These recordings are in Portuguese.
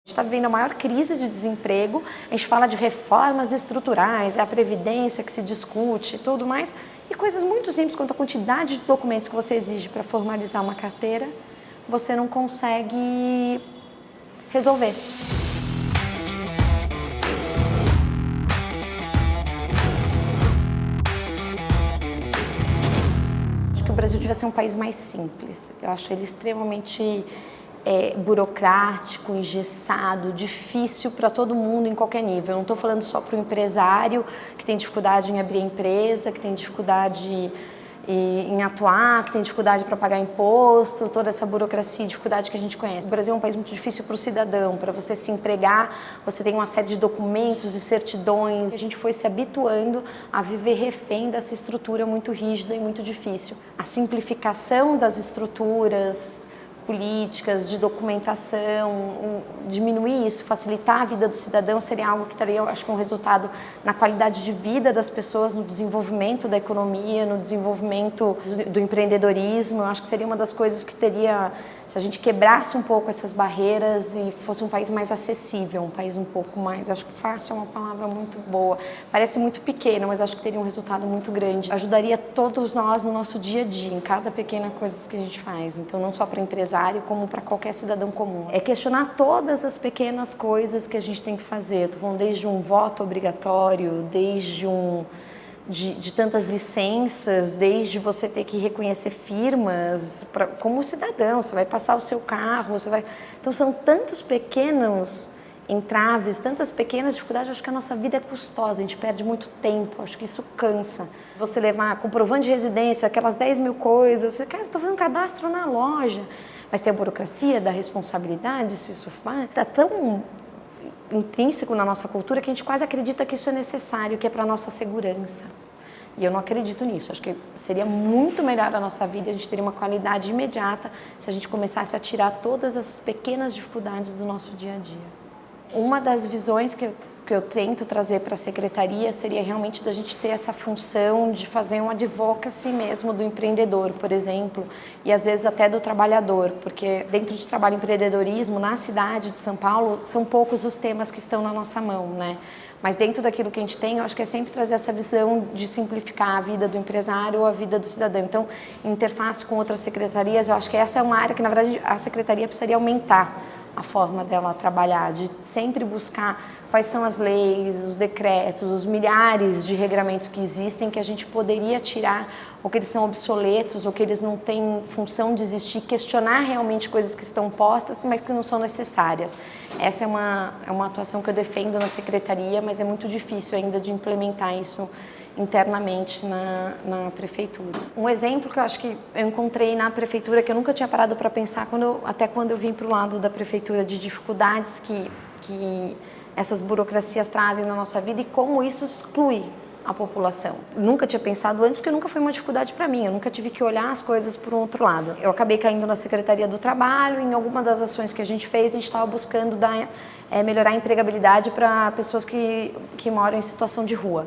A gente está vivendo a maior crise de desemprego, a gente fala de reformas estruturais, é a previdência que se discute e tudo mais, e coisas muito simples quanto a quantidade de documentos que você exige para formalizar uma carteira, você não consegue resolver. Acho que o Brasil devia ser um país mais simples. Eu acho ele extremamente burocrático, engessado, difícil para todo mundo em qualquer nível. Eu não estou falando só para o empresário que tem dificuldade em abrir a empresa, que tem dificuldade em atuar, que tem dificuldade para pagar imposto, toda essa burocracia e dificuldade que a gente conhece. O Brasil é um país muito difícil para o cidadão, para você se empregar, você tem uma série de documentos e certidões. A gente foi se habituando a viver refém dessa estrutura muito rígida e muito difícil. A simplificação das estruturas políticas, de documentação, diminuir isso, facilitar a vida do cidadão seria algo que traria, eu acho que um resultado na qualidade de vida das pessoas, no desenvolvimento da economia, no desenvolvimento do empreendedorismo. Eu acho que seria uma das coisas que teria, se a gente quebrasse um pouco essas barreiras e fosse um país mais acessível, um país um pouco mais, acho que fácil é uma palavra muito boa, parece muito pequeno, mas acho que teria um resultado muito grande. Ajudaria todos nós no nosso dia a dia, em cada pequena coisa que a gente faz, então não só para empresário, como para qualquer cidadão comum. É questionar todas as pequenas coisas que a gente tem que fazer. Estou falando desde um voto obrigatório, desde de tantas licenças, desde você ter que reconhecer firmas como cidadão, você vai passar o seu carro, Então são tantos pequenos entraves, tantas pequenas dificuldades. Eu acho que a nossa vida é custosa, a gente perde muito tempo, acho que isso cansa. Você levar comprovante de residência, aquelas 10 mil coisas, cara, estou fazendo um cadastro na loja, mas tem a burocracia da responsabilidade, se isso faz, está tão intrínseco na nossa cultura que a gente quase acredita que isso é necessário, que é para a nossa segurança. E eu não acredito nisso, acho que seria muito melhor a nossa vida, a gente teria uma qualidade imediata se a gente começasse a tirar todas essas pequenas dificuldades do nosso dia a dia. Uma das visões que eu tento trazer para a secretaria seria realmente da gente ter essa função de fazer um advocacy mesmo do empreendedor, por exemplo, e às vezes até do trabalhador, porque dentro de trabalho e empreendedorismo, na cidade de São Paulo, são poucos os temas que estão na nossa mão, né? Mas dentro daquilo que a gente tem, eu acho que é sempre trazer essa visão de simplificar a vida do empresário ou a vida do cidadão. Então, interface com outras secretarias, eu acho que essa é uma área que, na verdade, a secretaria precisaria aumentar a forma dela trabalhar, de sempre buscar quais são as leis, os decretos, os milhares de regramentos que existem que a gente poderia tirar, ou que eles são obsoletos, ou que eles não têm função de existir, questionar realmente coisas que estão postas, mas que não são necessárias. Essa é uma atuação que eu defendo na secretaria, mas é muito difícil ainda de implementar isso internamente na prefeitura. Um exemplo que eu acho que eu encontrei na prefeitura, que eu nunca tinha parado para pensar, até quando eu vim para o lado da prefeitura, de dificuldades que essas burocracias trazem na nossa vida e como isso exclui a população. Nunca tinha pensado antes, porque nunca foi uma dificuldade para mim, eu nunca tive que olhar as coisas por um outro lado. Eu acabei caindo na Secretaria do Trabalho, em alguma das ações que a gente fez, a gente estava buscando melhorar a empregabilidade para pessoas que moram em situação de rua.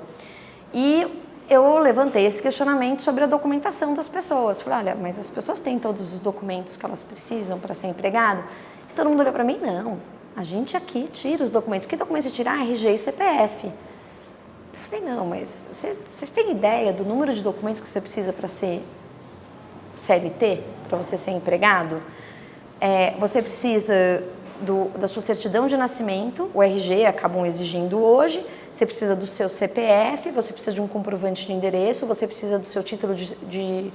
E eu levantei esse questionamento sobre a documentação das pessoas. Falei, olha, mas as pessoas têm todos os documentos que elas precisam para ser empregado? E todo mundo olhou para mim, não, a gente aqui tira os documentos. Que documento você tira? RG e CPF. Eu falei, não, mas vocês têm ideia do número de documentos que você precisa para ser CLT, para você ser empregado? Você precisa da sua certidão de nascimento, o RG acabam exigindo hoje, você precisa do seu CPF, você precisa de um comprovante de endereço, você precisa do seu título de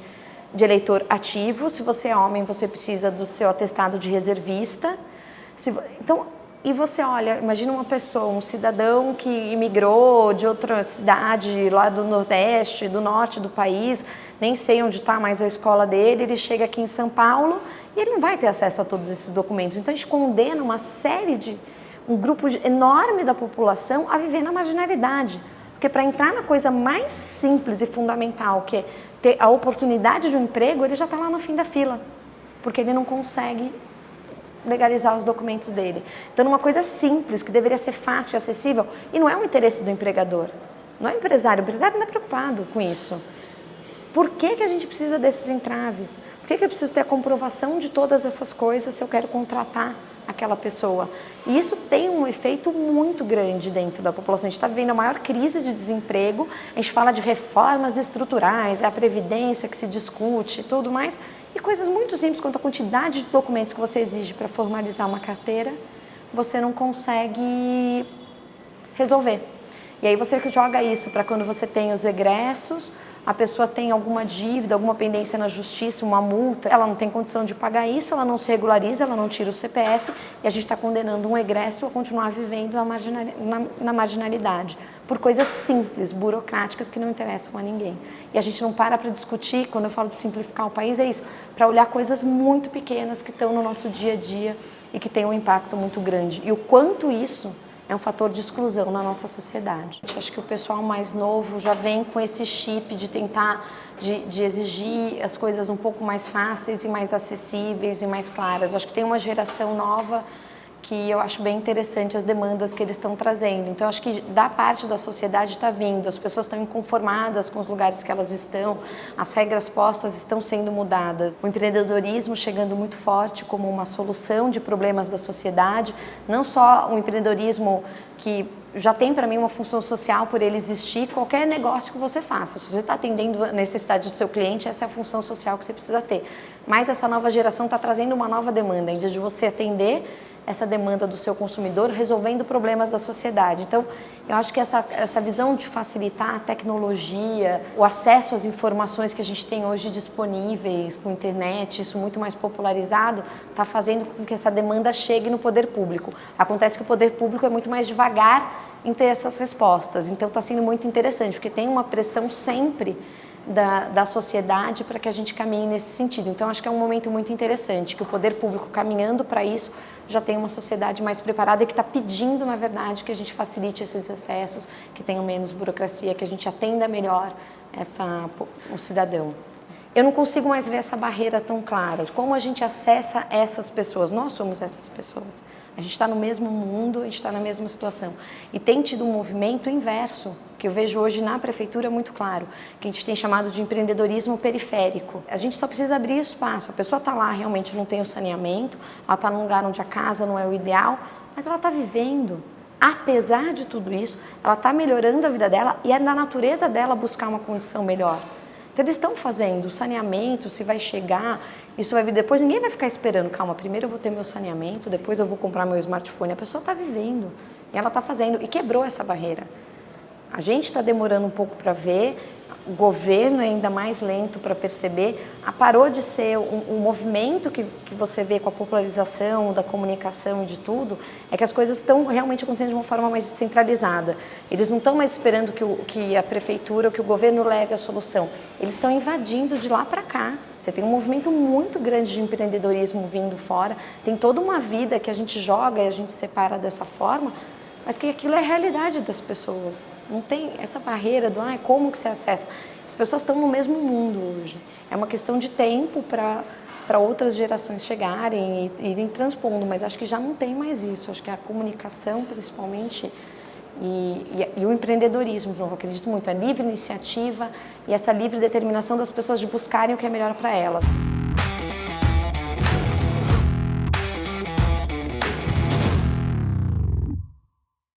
eleitor ativo, se você é homem, você precisa do seu atestado de reservista. Então, e você olha, imagina uma pessoa, um cidadão que imigrou de outra cidade, lá do Nordeste, do Norte do país, nem sei onde está mais a escola dele, ele chega aqui em São Paulo e ele não vai ter acesso a todos esses documentos. Então a gente condena um grupo enorme da população a viver na marginalidade. Porque para entrar na coisa mais simples e fundamental, que é ter a oportunidade de um emprego, ele já está lá no fim da fila, porque ele não consegue legalizar os documentos dele. Então, numa coisa simples, que deveria ser fácil e acessível, e não é um interesse do empregador, não é o empresário não está preocupado com isso. Por que a gente precisa desses entraves? Por que eu preciso ter a comprovação de todas essas coisas se eu quero contratar aquela pessoa. E isso tem um efeito muito grande dentro da população. A gente está vivendo a maior crise de desemprego, a gente fala de reformas estruturais, é a previdência que se discute e tudo mais, e coisas muito simples quanto a quantidade de documentos que você exige para formalizar uma carteira, você não consegue resolver. E aí você joga isso para quando você tem os egressos, a pessoa tem alguma dívida, alguma pendência na justiça, uma multa, ela não tem condição de pagar isso, ela não se regulariza, ela não tira o CPF e a gente está condenando um egresso a continuar vivendo na marginalidade, por coisas simples, burocráticas que não interessam a ninguém. E a gente não para discutir, quando eu falo de simplificar o país, é isso, para olhar coisas muito pequenas que estão no nosso dia a dia e que têm um impacto muito grande. E o quanto isso é um fator de exclusão na nossa sociedade. Eu acho que o pessoal mais novo já vem com esse chip de tentar, de exigir as coisas um pouco mais fáceis e mais acessíveis e mais claras. Eu acho que tem uma geração nova que eu acho bem interessante as demandas que eles estão trazendo. Então, eu acho que da parte da sociedade está vindo, as pessoas estão inconformadas com os lugares que elas estão, as regras postas estão sendo mudadas. O empreendedorismo chegando muito forte como uma solução de problemas da sociedade, não só um empreendedorismo que já tem para mim uma função social por ele existir, qualquer negócio que você faça. Se você está atendendo a necessidade do seu cliente, essa é a função social que você precisa ter. Mas essa nova geração está trazendo uma nova demanda, em vez de você atender essa demanda do seu consumidor, resolvendo problemas da sociedade. Então, eu acho que essa visão de facilitar a tecnologia, o acesso às informações que a gente tem hoje disponíveis com a internet, isso muito mais popularizado, está fazendo com que essa demanda chegue no poder público. Acontece que o poder público é muito mais devagar em ter essas respostas, então está sendo muito interessante, porque tem uma pressão sempre da sociedade para que a gente caminhe nesse sentido. Então, acho que é um momento muito interessante, que o poder público caminhando para isso, já tem uma sociedade mais preparada e que está pedindo, na verdade, que a gente facilite esses acessos, que tenham menos burocracia, que a gente atenda melhor o cidadão. Eu não consigo mais ver essa barreira tão clara, de como a gente acessa essas pessoas. Nós somos essas pessoas. A gente está no mesmo mundo, a gente está na mesma situação. E tem tido um movimento inverso, que eu vejo hoje na prefeitura muito claro, que a gente tem chamado de empreendedorismo periférico. A gente só precisa abrir espaço. A pessoa está lá, realmente não tem o saneamento, ela está num lugar onde a casa não é o ideal, mas ela está vivendo. Apesar de tudo isso, ela está melhorando a vida dela e é da natureza dela buscar uma condição melhor. Então, eles estão fazendo o saneamento, se vai chegar, isso vai vir depois, ninguém vai ficar esperando, calma, primeiro eu vou ter meu saneamento, depois eu vou comprar meu smartphone. A pessoa está vivendo e ela está fazendo e quebrou essa barreira. A gente está demorando um pouco para ver, o governo é ainda mais lento para perceber, parou de ser um movimento que você vê com a popularização da comunicação e de tudo, é que as coisas estão realmente acontecendo de uma forma mais descentralizada. Eles não estão mais esperando que a prefeitura ou que o governo leve a solução, eles estão invadindo de lá para cá. Você tem um movimento muito grande de empreendedorismo vindo fora, tem toda uma vida que a gente joga e a gente separa dessa forma, mas que aquilo é a realidade das pessoas. Não tem essa barreira do como que se acessa. As pessoas estão no mesmo mundo hoje. É uma questão de tempo para outras gerações chegarem e irem transpondo, mas acho que já não tem mais isso. Acho que a comunicação, principalmente, e o empreendedorismo, eu acredito muito, a livre iniciativa e essa livre determinação das pessoas de buscarem o que é melhor para elas.